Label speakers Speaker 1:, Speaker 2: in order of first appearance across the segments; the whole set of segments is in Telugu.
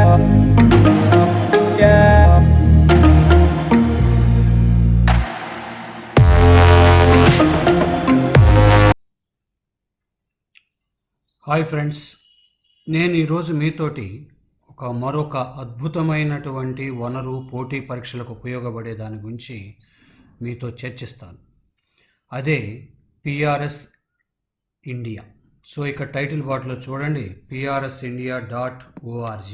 Speaker 1: హాయ్ ఫ్రెండ్స్, నేను ఈరోజు మీతోటి మరొక అద్భుతమైనటువంటి వనరు పోటీ పరీక్షలకు ఉపయోగపడే దాని గురించి మీతో చర్చిస్తాను. అదే పిఆర్ఎస్ ఇండియా. సో ఇక్కడ టైటిల్ బార్డ్లో చూడండి, PRSindia.org.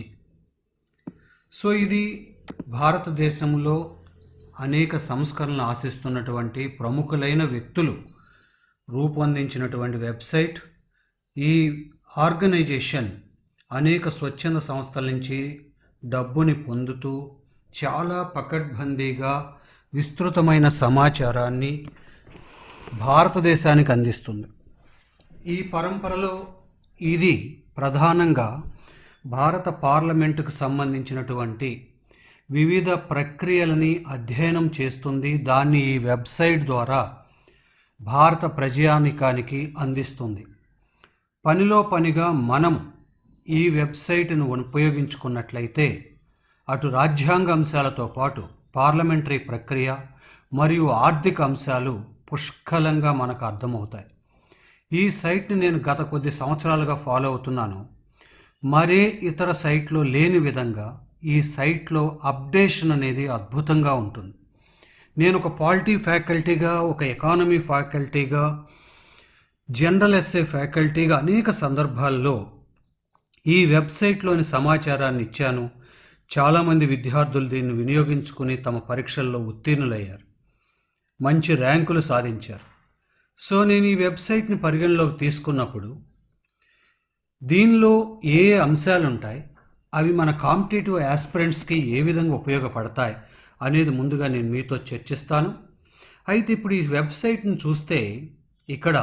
Speaker 1: సో ఇది భారతదేశంలో అనేక సంస్కరణలు ఆశిస్తున్నటువంటి ప్రముఖులైన వ్యక్తులు రూపొందించినటువంటి వెబ్సైట్. ఈ ఆర్గనైజేషన్ అనేక స్వచ్ఛంద సంస్థల నుంచి డబ్బుని పొందుతూ చాలా పకడ్బందీగా విస్తృతమైన సమాచారాన్ని భారతదేశానికి అందిస్తుంది. ఈ పరంపరలో ఇది ప్రధానంగా భారత పార్లమెంటుకు సంబంధించినటువంటి వివిధ ప్రక్రియలని అధ్యయనం చేస్తుంది. దాన్ని ఈ వెబ్సైట్ ద్వారా భారత ప్రజానీకానికి అందిస్తుంది. పనిలో పనిగా మనం ఈ వెబ్సైట్ను ఉపయోగించుకున్నట్లయితే అటు రాజ్యాంగ అంశాలతో పాటు పార్లమెంటరీ ప్రక్రియ మరియు ఆర్థిక అంశాలు పుష్కలంగా మనకు అర్థమవుతాయి. ఈ సైట్ని నేను గత కొద్ది సంవత్సరాలుగా ఫాలో అవుతున్నాను. మరే ఇతర సైట్లో లేని విధంగా ఈ సైట్లో అప్డేషన్ అనేది అద్భుతంగా ఉంటుంది. నేను ఒక పాలిటీ ఫ్యాకల్టీగా, ఒక ఎకానమీ ఫ్యాకల్టీగా, జనరల్ ఎస్ఏ ఫ్యాకల్టీగా అనేక సందర్భాల్లో ఈ వెబ్సైట్లోని సమాచారాన్ని ఇచ్చాను. చాలామంది విద్యార్థులు దీన్ని వినియోగించుకుని తమ పరీక్షల్లో ఉత్తీర్ణులయ్యారు, మంచి ర్యాంకులు సాధించారు. సో నేను ఈ వెబ్సైట్ని పరిగణలోకి తీసుకున్నప్పుడు దీనిలో ఏ అంశాలు ఉంటాయి, అవి మన కాంపిటేటివ్ ఆస్పిరెంట్స్కి ఏ విధంగా ఉపయోగపడతాయి అనేది ముందుగా నేను మీతో చర్చిస్తాను. అయితే ఇప్పుడు ఈ వెబ్సైట్ని చూస్తే ఇక్కడ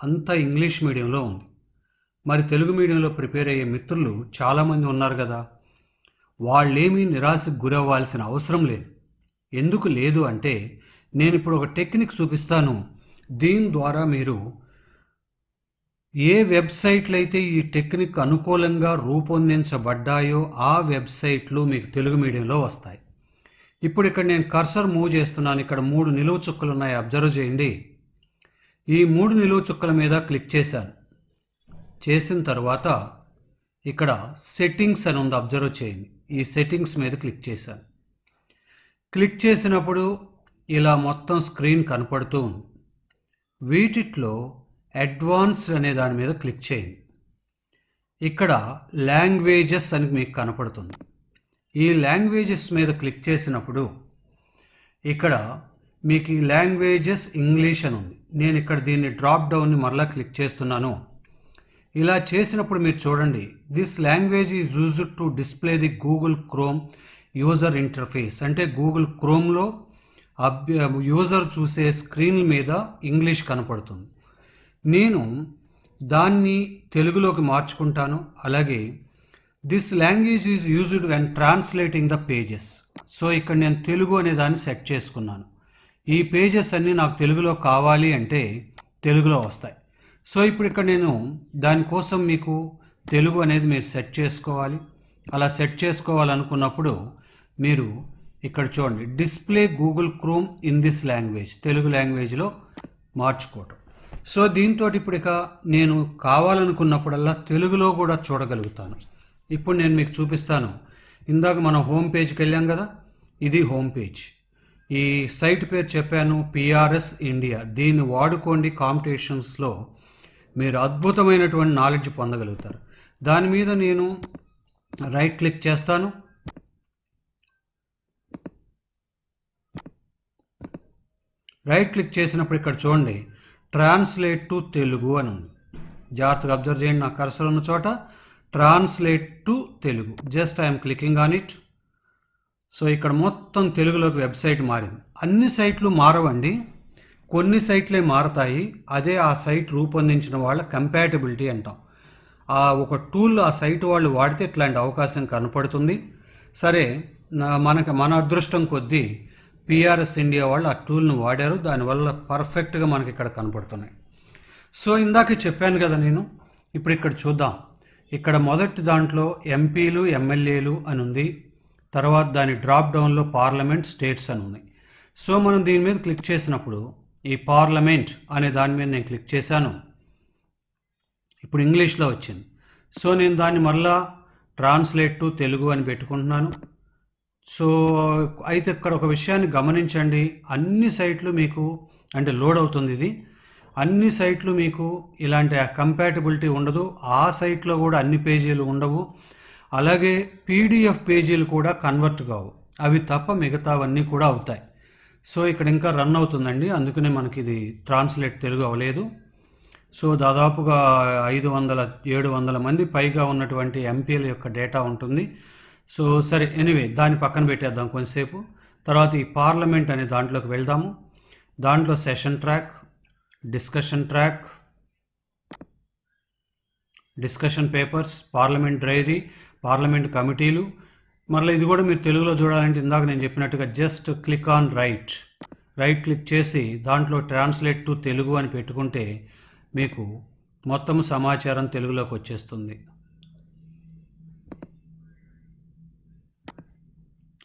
Speaker 1: అంతా ఇంగ్లీష్ మీడియంలో ఉంది. మరి తెలుగు మీడియంలో ప్రిపేర్ అయ్యే మిత్రులు చాలామంది ఉన్నారు కదా, వాళ్ళేమీ నిరాశకు గురవ్వాల్సిన అవసరం లేదు. ఎందుకు లేదు అంటే నేను ఇప్పుడు ఒక టెక్నిక్ చూపిస్తాను. దీని ద్వారా మీరు ఏ వెబ్సైట్లు అయితే ఈ టెక్నిక్ అనుకూలంగా రూపొందించబడ్డాయో ఆ వెబ్సైట్లు మీకు తెలుగు మీడియంలో వస్తాయి. ఇప్పుడు ఇక్కడ నేను కర్సర్ మూవ్ చేస్తున్నాను. ఇక్కడ 3 నిలువు చుక్కలు ఉన్నాయి, అబ్జర్వ్ చేయండి. ఈ 3 నిలువు చుక్కల మీద క్లిక్ చేశాను. చేసిన తర్వాత ఇక్కడ సెట్టింగ్స్ అని ఉంది, అబ్జర్వ్ చేయండి. ఈ సెట్టింగ్స్ మీద క్లిక్ చేశాను. క్లిక్ చేసినప్పుడు ఇలా మొత్తం స్క్రీన్ కనపడుతూ ఉంది. వీటిలో అడ్వాన్స్డ్ అనే దాని మీద క్లిక్ చేయండి. ఇక్కడ లాంగ్వేజెస్ అని మీకు కనపడుతుంది. ఈ లాంగ్వేజెస్ మీద క్లిక్ చేసినప్పుడు ఇక్కడ మీకు ఈ లాంగ్వేజెస్ ఇంగ్లీష్ అని ఉంది. నేను ఇక్కడ దీన్ని డ్రాప్ డౌన్ని మరలా క్లిక్ చేస్తున్నాను. ఇలా చేసినప్పుడు మీరు చూడండి, this language is used to display the Google chrome user interface. అంటే గూగుల్ క్రోమ్లో యూజర్ చూసే స్క్రీన్ మీద ఇంగ్లీష్ కనపడుతుంది. నేను దాన్ని తెలుగులోకి మార్చుకుంటాను. అలాగే this language is used when translating the pages. So ఇక్కడ నేను తెలుగు అనే దాన్ని సెట్ చేసుకున్నాను. ఈ పేజెస్ అన్నీ నాకు తెలుగులో కావాలి అంటే తెలుగులో వస్తాయి. సో ఇప్పుడు ఇక్కడ నేను దానికోసం మీకు తెలుగు అనేది మీరు సెట్ చేసుకోవాలి. అలా సెట్ చేసుకోవాలనుకున్నప్పుడు మీరు ఇక్కడ చూడండి, display Google chrome in this language, Telugu లాంగ్వేజ్లో మార్చుకోవటం. సో దీంతో ఇప్పుడు ఇక నేను కావాలనుకున్నప్పుడల్లా తెలుగులో కూడా చూడగలుగుతాను. ఇప్పుడు నేను మీకు చూపిస్తాను. ఇందాక మనం హోమ్ పేజ్కి వెళ్ళాం కదా, ఇది హోమ్ పేజ్. ఈ సైట్ పేరు చెప్పాను, పిఆర్ఎస్ ఇండియా. దీన్ని వాడుకోండి, కాంపిటీషన్స్లో మీరు అద్భుతమైనటువంటి నాలెడ్జ్ పొందగలుగుతారు. దాని మీద నేను రైట్ క్లిక్ చేస్తాను. రైట్ క్లిక్ చేసినప్పుడు ఇక్కడ చూడండి, ట్రాన్స్లేట్ టు తెలుగు అని ఉంది. జాగ్రత్తగా అబ్జర్వ్ చేయండి. నా కర్సర్ ఉన్న చోట translate to Telugu. Just I'm clicking on it. So ఇక్కడ మొత్తం తెలుగులోకి వెబ్సైట్ మారింది. అన్ని సైట్లు మారవండి, కొన్ని సైట్లే మారతాయి. అదే ఆ సైట్ రూపొందించిన వాళ్ళ కంపాటబిలిటీ అంటాం. ఆ ఒక టూల్ ఆ సైట్ వాళ్ళు వాడితే ఇట్లాంటి అవకాశం కనపడుతుంది. సరే, మన అదృష్టం కొద్దీ పిఆర్ఎస్ ఇండియా వాళ్ళు ఆ టూల్ను వాడారు. దానివల్ల పర్ఫెక్ట్గా మనకి ఇక్కడ కనపడుతున్నాయి. సో ఇందాక చెప్పాను కదా నేను, ఇప్పుడు ఇక్కడ చూద్దాం. ఇక్కడ మొదటి దాంట్లో ఎంపీలు ఎమ్మెల్యేలు అని ఉంది. తర్వాత దాని డ్రాప్ డౌన్లో పార్లమెంట్ స్టేట్స్ అని ఉన్నాయి. సో మనం దీని మీద క్లిక్ చేసినప్పుడు ఈ పార్లమెంట్ అనే దాని మీద నేను క్లిక్ చేశాను. ఇప్పుడు ఇంగ్లీష్లో వచ్చింది. సో నేను దాన్ని మళ్ళా ట్రాన్స్లేట్ టు తెలుగు అని పెట్టుకుంటున్నాను. సో అయితే ఇక్కడ ఒక విషయాన్ని గమనించండి, అన్ని సైట్లు మీకు అంటే లోడ్ అవుతుంది ఇది, అన్ని సైట్లు మీకు ఇలాంటి కంపాటబిలిటీ ఉండదు. ఆ సైట్లో కూడా అన్ని పేజీలు ఉండవు. అలాగే పీడిఎఫ్ పేజీలు కూడా కన్వర్ట్ కావు, అవి తప్ప మిగతావన్నీ కూడా అవుతాయి. సో ఇక్కడ ఇంకా రన్ అవుతుందండి, అందుకనే మనకి ఇది ట్రాన్స్లేట్ తెలుగు అవ్వలేదు. సో దాదాపుగా 500-700 మంది పైగా ఉన్నటువంటి ఎంపీల యొక్క డేటా ఉంటుంది. సో సరే, ఎనీవే దాన్ని పక్కన పెట్టేద్దాం కొంచెంసేపు. తర్వాత ఈ పార్లమెంట్ అనే దాంట్లోకి వెళ్దాము. దాంట్లో session track, discussion track, discussion papers, parliament diary, parliament కమిటీలు. మళ్ళీ ఇది కూడా మీరు తెలుగులో చూడాలంటే ఇందాక నేను చెప్పినట్టుగా just click on right click చేసి దాంట్లో ట్రాన్స్లేట్ టు తెలుగు అని పెట్టుకుంటే మీకు మొత్తం సమాచారం తెలుగులోకి వచ్చేస్తుంది.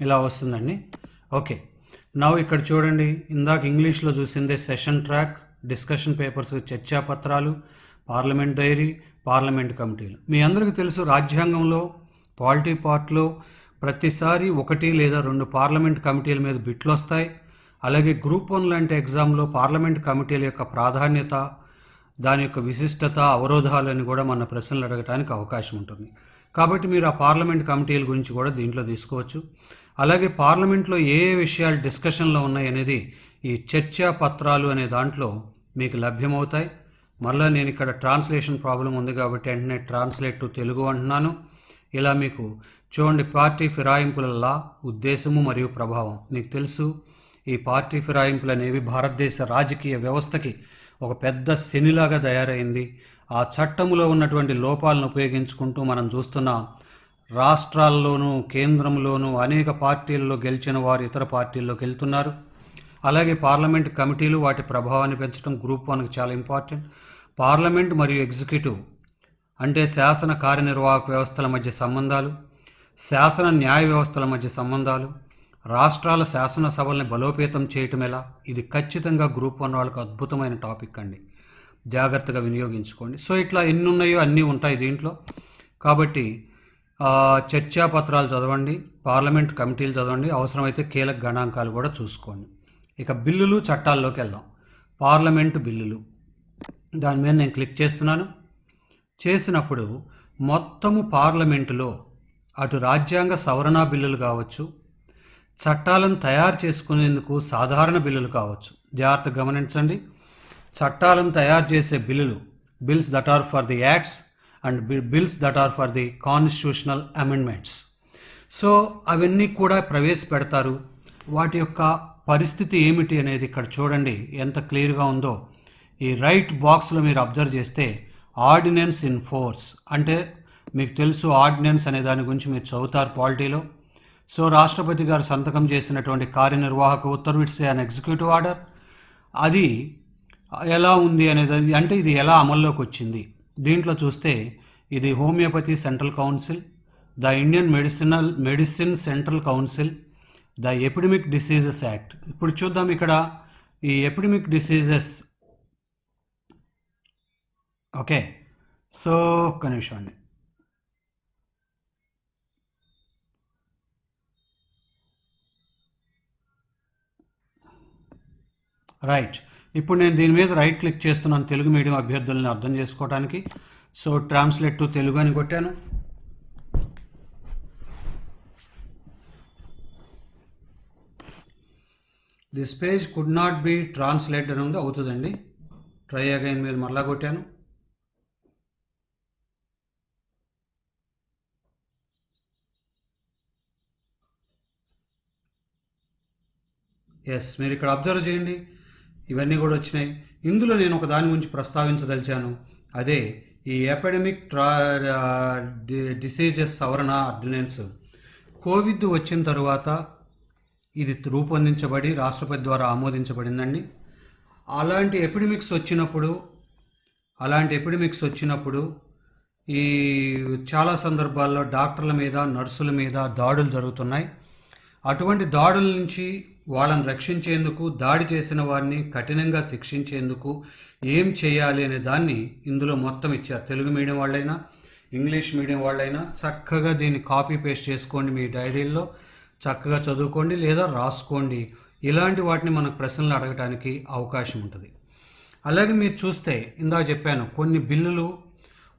Speaker 1: ఇలా వస్తుందండి. ఓకే, నా ఇక్కడ చూడండి, ఇందాక ఇంగ్లీష్లో చూసిందే సెషన్ ట్రాక్, డిస్కషన్ పేపర్స్, చర్చాపత్రాలు, పార్లమెంట్ డైరీ, పార్లమెంట్ కమిటీలు. మీ అందరికీ తెలుసు రాజ్యాంగంలో పాలిటీ పార్ట్లో ప్రతిసారి 1 లేదా 2 పార్లమెంట్ కమిటీల మీద బిట్లు వస్తాయి. అలాగే గ్రూప్ 1 లాంటి ఎగ్జామ్లో పార్లమెంట్ కమిటీల యొక్క ప్రాధాన్యత, దాని యొక్క విశిష్టత, అవరోధాలని కూడా మన ప్రశ్నలు అడగడానికి అవకాశం ఉంటుంది. కాబట్టి మీరు ఆ పార్లమెంట్ కమిటీల గురించి కూడా దీంట్లో తీసుకోవచ్చు. అలాగే పార్లమెంట్లో ఏ విషయాలు డిస్కషన్లో ఉన్నాయి అనేది ఈ చర్చా పత్రాలు అనే దాంట్లో మీకు లభ్యమవుతాయి. మళ్ళీ నేను ఇక్కడ ట్రాన్స్లేషన్ ప్రాబ్లం ఉంది కాబట్టి వెంటనే ట్రాన్స్లేట్ టు తెలుగు అంటున్నాను. ఇలా మీకు చూడండి, పార్టీ ఫిరాయింపుల లా, ఉద్దేశము మరియు ప్రభావం. మీకు తెలుసు ఈ పార్టీ ఫిరాయింపులు అనేవి భారతదేశ రాజకీయ వ్యవస్థకి ఒక పెద్ద శనిలాగా తయారైంది. ఆ చట్టంలో ఉన్నటువంటి లోపాలను ఉపయోగించుకుంటూ మనం చూస్తున్న రాష్ట్రాల్లోనూ కేంద్రంలోనూ అనేక పార్టీల్లో గెలిచిన వారు ఇతర పార్టీల్లోకి వెళ్తున్నారు. అలాగే పార్లమెంట్ కమిటీలు వాటి ప్రభావాన్ని పెంచడం గ్రూప్ 1కి చాలా ఇంపార్టెంట్. పార్లమెంట్ మరియు ఎగ్జిక్యూటివ్ అంటే శాసన కార్యనిర్వాహక వ్యవస్థల మధ్య సంబంధాలు, శాసన న్యాయ వ్యవస్థల మధ్య సంబంధాలు, రాష్ట్రాల శాసనసభల్ని బలోపేతం చేయటం ఎలా, ఇది ఖచ్చితంగా గ్రూప్ 1 వాళ్ళకు అద్భుతమైన టాపిక్ అండి, జాగ్రత్తగా వినియోగించుకోండి. సో ఇట్లా ఎన్ని ఉన్నాయో అన్నీ ఉంటాయి దీంట్లో. కాబట్టి చర్చాపత్రాలు చదవండి, పార్లమెంట్ కమిటీలు చదవండి, అవసరమైతే కీలక గణాంకాలు కూడా చూసుకోండి. ఇక బిల్లులు చట్టాల్లోకి వెళ్దాం. పార్లమెంటు బిల్లులు, దాని మీద నేను క్లిక్ చేస్తున్నాను. చేసినప్పుడు మొత్తము పార్లమెంటులో అటు రాజ్యాంగ సవరణ బిల్లులు కావచ్చు, చట్టాలను తయారు చేసుకునేందుకు సాధారణ బిల్లులు కావచ్చు. జాగ్రత్తగా గమనించండి, చట్టాలను తయారు చేసే bills that are for the acts and bills that are for the constitutional amendments. So అవన్నీ కూడా ప్రవేశపెడతారు. వాటి యొక్క పరిస్థితి ఏమిటి అనేది ఇక్కడ చూడండి ఎంత క్లియర్గా ఉందో. ఈ రైట్ బాక్స్లో మీరు అబ్జర్వ్ చేస్తే ఆర్డినెన్స్ ఇన్ ఫోర్స్ అంటే మీకు తెలుసు, ఆర్డినెన్స్ అనే దాని గురించి మీరు చదువుతారు పాలిటీలో. సో రాష్ట్రపతి గారు సంతకం చేసినటువంటి కార్యనిర్వాహక ఉత్తర్వు, ఇట్స్ అన్ ఎగ్జిక్యూటివ్ ఆర్డర్. అది ఎలా ఉంది అనేది, అంటే ఇది ఎలా అమల్లోకి వచ్చింది. దీంట్లో చూస్తే ఇది homeopathy central council, the Indian medicine central council, the epidemic diseases act. ఇప్పుడు చూద్దాం ఇక్కడ ఈ ఎపిడమిక్ డిసీజెస్. ఓకే, సో ఒక్క నిమిషం అండి. రైట్, ఇప్పుడు నేను దీని మీద రైట్ క్లిక్ చేస్తున్నాను తెలుగు మీడియం అభ్యర్థులను అర్థం చేసుకోవడానికి. సో ట్రాన్స్లేట్ టు తెలుగు అని కొట్టాను. This page could not be translated అని ఉంది, అవుతుందండి. ట్రై అగైన్ మీద మరలా కొట్టాను. ఎస్, మీరు ఇక్కడ అబ్జర్వ్ చేయండి, ఇవన్నీ కూడా వచ్చినాయి. ఇందులో నేను ఒక దాని గురించి ప్రస్తావించదలిచాను, అదే ఈ ఎపిడమిక్ డిసీజెస్ సవరణ ఆర్డినెన్స్. కోవిడ్ వచ్చిన తర్వాత ఇది రూపొందించబడి రాష్ట్రపతి ద్వారా ఆమోదించబడిందండి. అలాంటి ఎపిడమిక్స్ వచ్చినప్పుడు ఈ చాలా సందర్భాల్లో డాక్టర్ల మీద, నర్సుల మీద దాడులు జరుగుతున్నాయి. అటువంటి దాడుల నుంచి వాళ్ళని రక్షించేందుకు, దాడి చేసిన వారిని కఠినంగా శిక్షించేందుకు ఏం చేయాలి అనే దాన్ని ఇందులో మొత్తం ఇచ్చారు. తెలుగు మీడియం వాళ్ళైనా, ఇంగ్లీష్ మీడియం వాళ్ళైనా చక్కగా దీన్ని కాపీ పేస్ట్ చేసుకోండి, మీ డైరీల్లో చక్కగా చదువుకోండి లేదా రాసుకోండి. ఇలాంటి వాటిని మనకు ప్రశ్నలు అడగడానికి అవకాశం ఉంటుంది. అలాగే మీరు చూస్తే ఇందాక చెప్పాను, కొన్ని బిల్లులు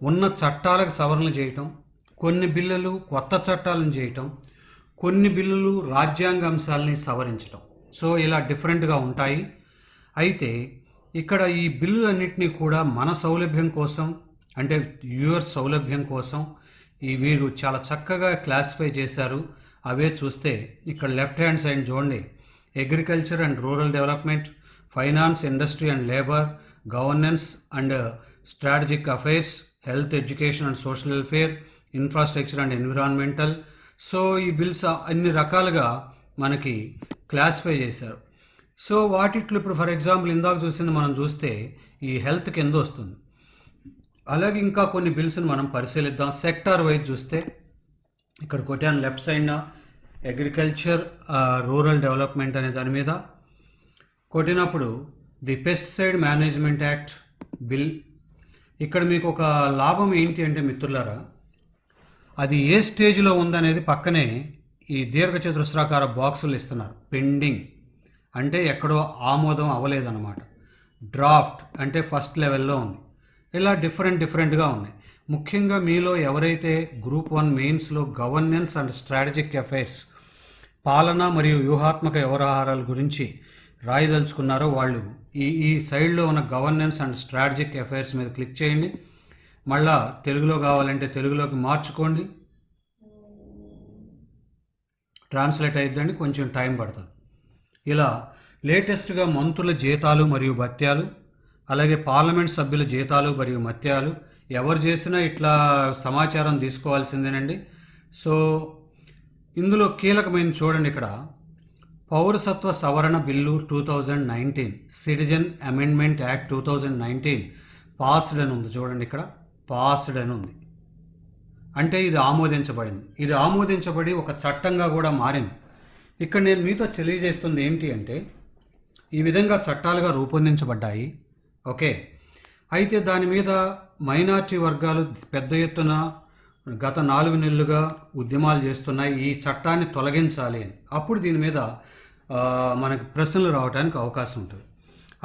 Speaker 1: ఉన్న చట్టాలకు సవరణలు చేయటం, కొన్ని బిల్లులు కొత్త చట్టాలను చేయటం, కొన్ని బిల్లులు రాజ్యాంగ అంశాలని సవరించటం. సో ఇలా డిఫరెంట్గా ఉంటాయి. అయితే ఇక్కడ ఈ బిల్లులన్నింటినీ కూడా మన సౌలభ్యం కోసం, అంటే వ్యూవర్స్ సౌలభ్యం కోసం వీరు చాలా చక్కగా క్లాసిఫై చేశారు. అవే చూస్తే ఇక్కడ లెఫ్ట్ హ్యాండ్ సైడ్ చూడండి, agriculture and rural development, finance, industry and labour, governance and strategic affairs, health, education and social welfare, infrastructure and environmental. So ఈ బిల్స్ అన్ని రకాలుగా మనకి క్లాసిఫై చేశారు. సో వాటిట్లో ఇప్పుడు ఫర్ ఎగ్జాంపుల్ ఇందాక చూసింది మనం చూస్తే ఈ హెల్త్ కింద వస్తుంది. అలాగే ఇంకా కొన్ని బిల్స్ని మనం పరిశీలిద్దాం. సెక్టార్ వైజ్ చూస్తే ఇక్కడ కొట్టాను లెఫ్ట్ సైడ్న అగ్రికల్చర్, రూరల్ డెవలప్మెంట్ అనే దాని మీద కొట్టినప్పుడు the pesticide management act bill. ఇక్కడ మీకు ఒక లాభం ఏంటి అంటే మిత్రులారా, అది ఏ స్టేజ్లో ఉందనేది పక్కనే ఈ దీర్ఘచతురస్రాకార బాక్సులు ఇస్తున్నారు. పెండింగ్ అంటే ఎక్కడో ఆమోదం అవ్వలేదన్నమాట. డ్రాఫ్ట్ అంటే ఫస్ట్ లెవెల్లో ఉంది. ఇలా డిఫరెంట్గా ఉన్నాయి. ముఖ్యంగా మీలో ఎవరైతే గ్రూప్ 1 మెయిన్స్లో గవర్నెన్స్ అండ్ స్ట్రాటజిక్ అఫైర్స్, పాలన మరియు వ్యూహాత్మక వ్యవహారాల గురించి రాయదలుచుకున్నారో వాళ్ళు ఈ సైడ్లో ఉన్న గవర్నెన్స్ అండ్ స్ట్రాటజిక్ అఫైర్స్ మీద క్లిక్ చేయండి. మళ్ళా తెలుగులో కావాలంటే తెలుగులోకి మార్చుకోండి, ట్రాన్స్లేట్ అయిద్దండి, కొంచెం టైం పడుతుంది. ఇలా లేటెస్ట్గా మంత్రుల జీతాలు మరియు భత్యాలు, అలాగే పార్లమెంట్ సభ్యుల జీతాలు మరియు భత్యాలు ఎవరు చేసినా ఇట్లా సమాచారం తీసుకోవాల్సిందేనండి. సో ఇందులో కీలకమైన చూడండి, ఇక్కడ పౌరసత్వ సవరణ bill 2019, citizen amendment act 2019 passed అని ఉంది. చూడండి ఇక్కడ పాస్డ్ అని ఉంది, అంటే ఇది ఆమోదించబడింది. ఇది ఆమోదించబడి ఒక చట్టంగా కూడా మారింది. ఇక్కడ నేను మీతో తెలియజేస్తుంది ఏంటి అంటే, ఈ విధంగా చట్టాలుగా రూపొందించబడ్డాయి. ఓకే, అయితే దాని మీద మైనార్టీ వర్గాలు పెద్ద ఎత్తున గత 4 నెలలుగా ఉద్యమాలు చేస్తున్నాయి, ఈ చట్టాన్ని తొలగించాలి అని. అప్పుడు దీని మీద మనకు ప్రశ్నలు రావడానికి అవకాశం ఉంటుంది.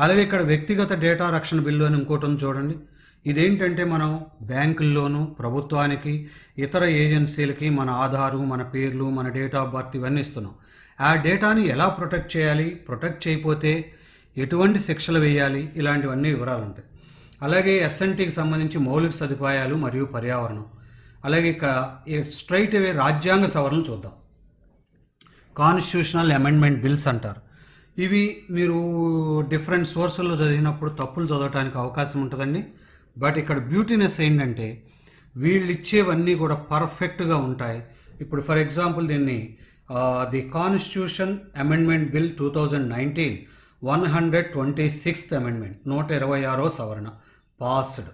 Speaker 1: అలాగే ఇక్కడ వ్యక్తిగత డేటా రక్షణ బిల్లు అని ఇంకోటి ఉంది చూడండి. ఇదేంటంటే మనం బ్యాంకుల్లోనూ, ప్రభుత్వానికి, ఇతర ఏజెన్సీలకి మన ఆధారు, మన పేర్లు, మన డేట్ ఆఫ్ బర్త్ ఇవన్నీ ఇస్తున్నాం. ఆ డేటాని ఎలా ప్రొటెక్ట్ చేయాలి, ప్రొటెక్ట్ చేయకపోతే ఎటువంటి శిక్షలు వేయాలి, ఇలాంటివన్నీ వివరాలు ఉంటాయి. అలాగే ఎస్ఎన్టీకి సంబంధించి మౌలిక సదుపాయాలు మరియు పర్యావరణం. అలాగే ఇక్కడ స్ట్రైట్ అవే రాజ్యాంగ సవరణలు చూద్దాం. కాన్స్టిట్యూషనల్ అమెండ్మెంట్ బిల్స్ అంటారు. ఇవి మీరు డిఫరెంట్ సోర్సుల్లో చదివినప్పుడు తప్పులు చదవడానికి అవకాశం ఉంటుందండి. బట్ ఇక్కడ బ్యూటీనెస్ ఏంటంటే వీళ్ళు ఇచ్చేవన్నీ కూడా పర్ఫెక్ట్గా ఉంటాయి. ఇప్పుడు ఫర్ ఎగ్జాంపుల్ దీన్ని the constitution amendment bill 2019 126th amendment 126వ సవరణ పాస్డ్.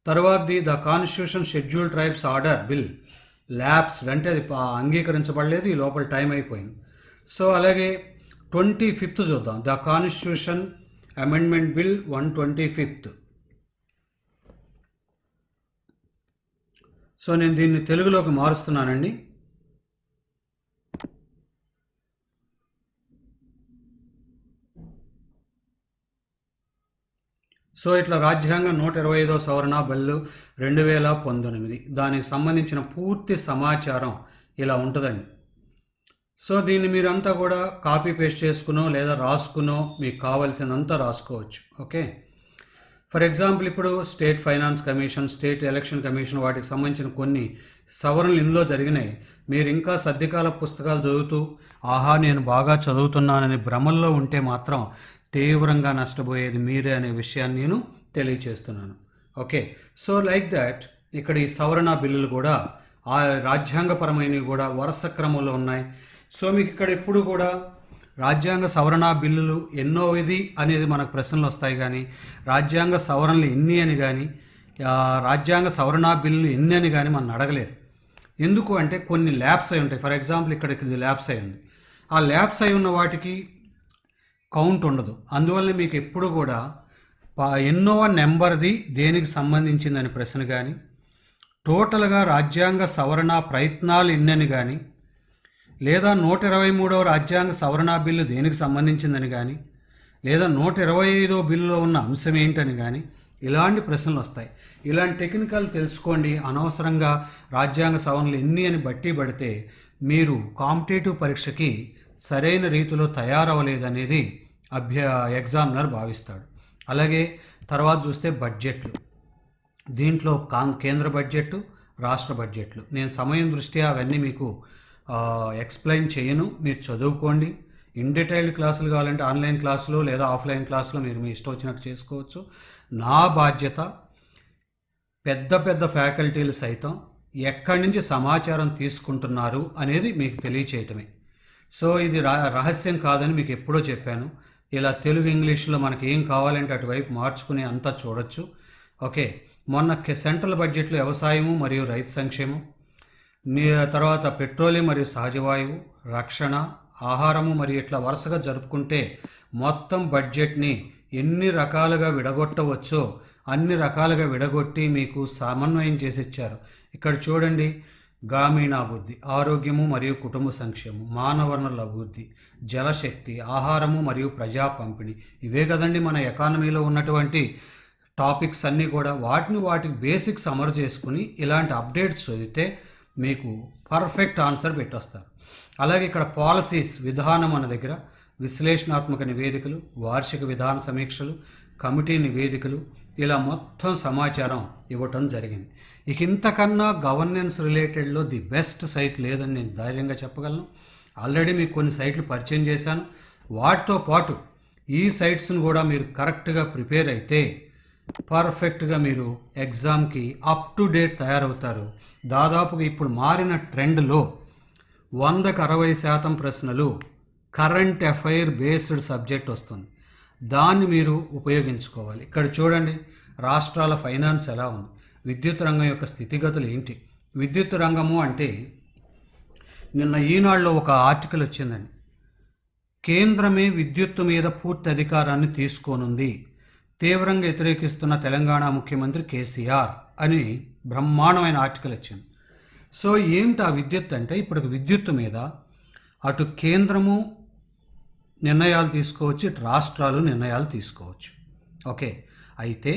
Speaker 1: తర్వాతది the constitution schedule tribes order bill lapsed, అంటే అది అంగీకరించబడలేదు, ఈ లోపల టైం అయిపోయింది. సో అలాగే 25th చూద్దాం, the constitution amendment bill 125th. So నేను దీన్ని తెలుగులోకి మారుస్తున్నానండి. సో ఇట్లా రాజ్యాంగం 125వ సవరణ బిల్లు 2019, దానికి సంబంధించిన పూర్తి సమాచారం ఇలా ఉంటుందండి. సో దీన్ని మీరంతా కూడా కాపీ పేస్ట్ చేసుకునో లేదా రాసుకునో మీకు కావాల్సినంత రాసుకోవచ్చు. ఓకే, ఫర్ ఎగ్జాంపుల్ ఇప్పుడు state finance commission, state election commission, వాటికి సంబంధించిన కొన్ని సవరణలు ఇందులో జరిగినాయి. మీరు ఇంకా సర్దికాల పుస్తకాలు చదువుతూ ఆహా నేను బాగా చదువుతున్నానని భ్రమల్లో ఉంటే మాత్రం తీవ్రంగా నష్టపోయేది మీరే అనే విషయాన్ని నేను తెలియచేస్తున్నాను. ఓకే, సో లైక్ దాట్ ఇక్కడ ఈ సవరణ బిల్లులు కూడా ఆ రాజ్యాంగపరమైనవి కూడా వరుస క్రమంలో ఉన్నాయి. సో మీకు ఇక్కడ ఎప్పుడు కూడా రాజ్యాంగ సవరణ బిల్లులు ఎన్నోవిది అనేది మనకు ప్రశ్నలు వస్తాయి, కానీ రాజ్యాంగ సవరణలు ఎన్ని అని కానీ రాజ్యాంగ సవరణ బిల్లు ఎన్ని అని కానీ మనం అడగలేరు. ఎందుకు అంటే కొన్ని ల్యాబ్స్ అయి ఉంటాయి. ఫర్ ఎగ్జాంపుల్ ఇక్కడ ల్యాబ్స్ అయి ఉంది. ఆ ల్యాబ్స్ అయి ఉన్న వాటికి కౌంట్ ఉండదు. అందువల్ల మీకు ఎప్పుడు కూడా ఎన్నో నెంబర్ది దేనికి సంబంధించిందని ప్రశ్న కానీ, టోటల్గా రాజ్యాంగ సవరణ ప్రయత్నాలు ఎన్నని కానీ, లేదా 123వ రాజ్యాంగ సవరణ బిల్లు దేనికి సంబంధించిందని కానీ, లేదా 125వ బిల్లులో ఉన్న అంశం ఏంటని కానీ ఇలాంటి ప్రశ్నలు వస్తాయి. ఇలాంటి టెక్నికల్ తెలుసుకోండి. అనవసరంగా రాజ్యాంగ సవరణలు ఎన్ని అని బట్టి పడితే మీరు కాంపిటేటివ్ పరీక్షకి సరైన రీతిలో తయారవ్వలేదనేది ఎగ్జామినర్ భావిస్తాడు. అలాగే తర్వాత చూస్తే బడ్జెట్లు. దీంట్లో కేంద్ర బడ్జెట్, రాష్ట్ర బడ్జెట్లు. నేను సమయం దృష్ట్యా అవన్నీ మీకు ఎక్స్ప్లెయిన్ చేయను, మీరు చదువుకోండి. ఇన్ డీటెయిల్డ్ క్లాసులు కావాలంటే ఆన్లైన్ క్లాసులు లేదా ఆఫ్లైన్ క్లాసులో మీరు మీ ఇష్టం వచ్చినట్టు చేసుకోవచ్చు. నా బాధ్యత పెద్ద పెద్ద ఫ్యాకల్టీలు సైతం ఎక్కడి నుంచి సమాచారం తీసుకుంటున్నారు అనేది మీకు తెలియచేయటమే. సో ఇది రహస్యం కాదని మీకు ఎప్పుడో చెప్పాను. ఇలా తెలుగు ఇంగ్లీష్లో మనకి ఏం కావాలంటే అటువైపు మార్చుకుని అంతా చూడొచ్చు. ఓకే, మొన్న సెంట్రల్ బడ్జెట్లో వ్యవసాయము మరియు రైతు సంక్షేమం, తర్వాత పెట్రోలియం మరియు సహజవాయువు, రక్షణ, ఆహారము మరియు ఇట్లా వరుసగా జరుపుకుంటే మొత్తం బడ్జెట్ని ఎన్ని రకాలుగా విడగొట్టవచ్చో అన్ని రకాలుగా విడగొట్టి మీకు సమన్వయం చేసి ఇచ్చారు. ఇక్కడ చూడండి, గ్రామీణాభివృద్ధి, ఆరోగ్యము మరియు కుటుంబ సంక్షేమం, మానవ వనరుల అభివృద్ధి, జలశక్తి, ఆహారము మరియు ప్రజా పంపిణీ. ఇవే కదండి మన ఎకానమీలో ఉన్నటువంటి టాపిక్స్ అన్నీ కూడా. వాటికి బేసిక్స్ అమలు చేసుకుని ఇలాంటి అప్డేట్స్ చదివితే మీకు పర్ఫెక్ట్ ఆన్సర్ పెట్టొస్తారు. అలాగే ఇక్కడ పాలసీస్, విధానం అన్న దగ్గర విశ్లేషణాత్మక నివేదికలు, వార్షిక విధాన సమీక్షలు, కమిటీ నివేదికలు, ఇలా మొత్తం సమాచారం ఇవ్వటం జరిగింది. ఇక ఇంతకన్నా గవర్నెన్స్ రిలేటెడ్లో ది బెస్ట్ సైట్ లేదని నేను ధైర్యంగా చెప్పగలను. ఆల్రెడీ మీకు కొన్ని సైట్లు పరిచయం చేశాను. వాటితో పాటు ఈ సైట్స్ను కూడా మీరు కరెక్ట్గా ప్రిపేర్ అయితే పర్ఫెక్ట్గా మీరు ఎగ్జామ్కి అప్ టు డేట్ తయారవుతారు. దాదాపుగా ఇప్పుడు మారిన ట్రెండ్లో 100కి 60% ప్రశ్నలు కరెంట్ అఫైర్ బేస్డ్ సబ్జెక్ట్ వస్తుంది. దాన్ని మీరు ఉపయోగించుకోవాలి. ఇక్కడ చూడండి, రాష్ట్రాల ఫైనాన్స్ ఎలా ఉంది, విద్యుత్ రంగం యొక్క స్థితిగతులు ఏంటి. విద్యుత్ రంగము అంటే నిన్న ఈనాడులో ఒక ఆర్టికల్ వచ్చిందండి. కేంద్రమే విద్యుత్తు మీద పూర్తి అధికారాన్ని తీసుకోనుంది, తీవ్రంగా వ్యతిరేకిస్తున్న తెలంగాణ ముఖ్యమంత్రి కేసీఆర్ అని బ్రహ్మాండమైన ఆర్టికల్ వచ్చింది. సో ఏమిటి ఆ విద్యుత్ అంటే, ఇప్పుడు విద్యుత్తు మీద అటు కేంద్రము నిర్ణయాలు తీసుకోవచ్చు, ఇటు రాష్ట్రాలు నిర్ణయాలు తీసుకోవచ్చు. ఓకే, అయితే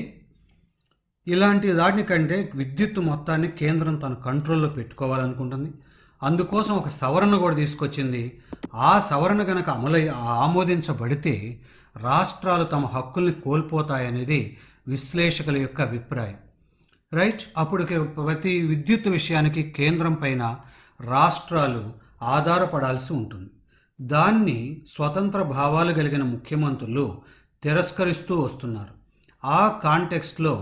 Speaker 1: ఇలాంటి దానికంటే విద్యుత్తు మొత్తాన్ని కేంద్రం తన కంట్రోల్లో పెట్టుకోవాలనుకుంటుంది. అందుకోసం ఒక సవరణ కూడా తీసుకొచ్చింది. ఆ సవరణ కనుక ఆమోదించబడితే రాష్ట్రాలు తమ హక్కుల్ని కోల్పోతాయనేది విశ్లేషకుల యొక్క అభిప్రాయం. రైట్, అప్పుడు ప్రతి విద్యుత్ విషయానికి కేంద్రం పైన రాష్ట్రాలు ఆధారపడాల్సి ఉంటుంది. దాన్ని స్వతంత్ర భావాలు కలిగిన ముఖ్యమంత్రులు తిరస్కరిస్తూ వస్తున్నారు. ఆ కాంటెక్స్ట్లో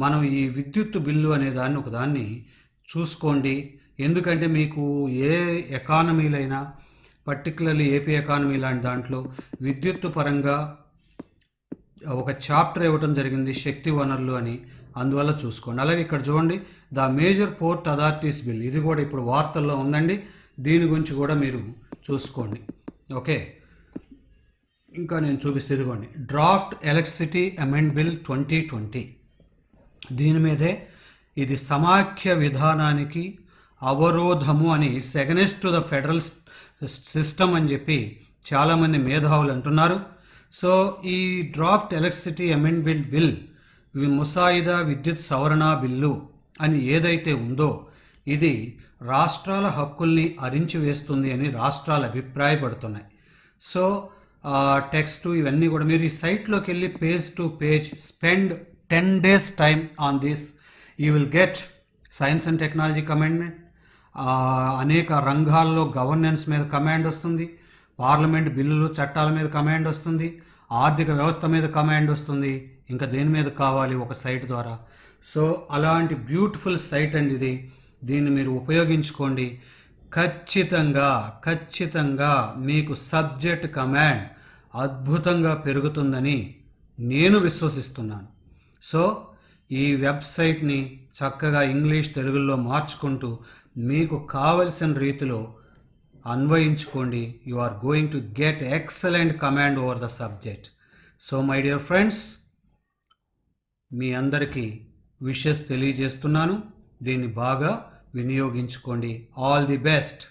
Speaker 1: మనం ఈ విద్యుత్ బిల్లు అనే దాన్ని ఒకదాన్ని చూసుకోండి. ఎందుకంటే మీకు ఏ ఎకానమీలైనా, పర్టికులర్లీ ఏపీ ఎకానమీ లాంటి దాంట్లో విద్యుత్తు పరంగా ఒక చాప్టర్ ఇవ్వటం జరిగింది, శక్తి వనరులు అని. అందువల్ల చూసుకోండి. అలాగే ఇక్కడ చూడండి, the major port authorities bill, ఇది కూడా ఇప్పుడు వార్తల్లో ఉందండి. దీని గురించి కూడా మీరు చూసుకోండి. ఓకే, ఇంకా నేను చూపిస్తే ఇదిగోండి, డ్రాఫ్ట్ ఎలక్ట్రిసిటీ అమెండ్ బిల్ 2020. దీని మీదే ఇది సమాఖ్య విధానానికి అవరోధము అని, it's against to the federal system అని చెప్పి చాలామంది మేధావులు అంటున్నారు. సో ఈ డ్రాఫ్ట్ ఎలక్ట్రిసిటీ అమెండ్ బిల్ ముసాయిదా విద్యుత్ సవరణ బిల్లు అని ఏదైతే ఉందో ఇది రాష్ట్రాల హక్కుల్ని అరించి వేస్తుంది అని రాష్ట్రాలు అభిప్రాయపడుతున్నాయి. సో టెక్స్ట్ ఇవన్నీ కూడా మీరు ఈ సైట్లోకి వెళ్ళి page to page spend 10 days time on this. You will get science and technology commandment, అనేక రంగాల్లో గవర్నెన్స్ మీద కమాండ్ వస్తుంది, పార్లమెంట్ బిల్లులు చట్టాల మీద కమాండ్ వస్తుంది, ఆర్థిక వ్యవస్థ మీద కమాండ్ వస్తుంది. ఇంకా దేని మీద కావాలి ఒక సైట్ ద్వారా. సో అలాంటి బ్యూటిఫుల్ సైట్ అండి ఇది. దీన్ని మీరు ఉపయోగించుకోండి. ఖచ్చితంగా మీకు సబ్జెక్ట్ కమాండ్ అద్భుతంగా పెరుగుతుందని నేను విశ్వసిస్తున్నాను. సో ఈ వెబ్సైట్ని చక్కగా ఇంగ్లీష్ తెలుగులో మార్చుకుంటూ మీకు కావలసిన రీతిలో అన్వయించుకోండి. You are going to get excellent command over the subject. So my dear friends, మీ అందరికీ విషెస్ తెలియజేస్తున్నాను. దీన్ని బాగా వినియోగించుకోండి. All the best.